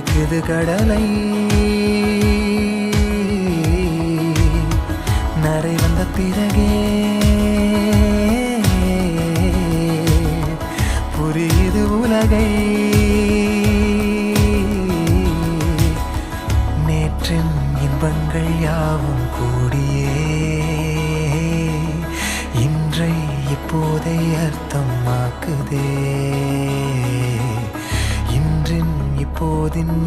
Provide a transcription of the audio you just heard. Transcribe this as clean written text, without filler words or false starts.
பிடிக்குது கடலை நரை வந்த பிறகே புரியுது உலகை நேற்றின் இன்பங்கள் யாவும் கூடியே இன்றை இப்போதை அர்த்தமாக்குதே இன்றின் இப்போதின்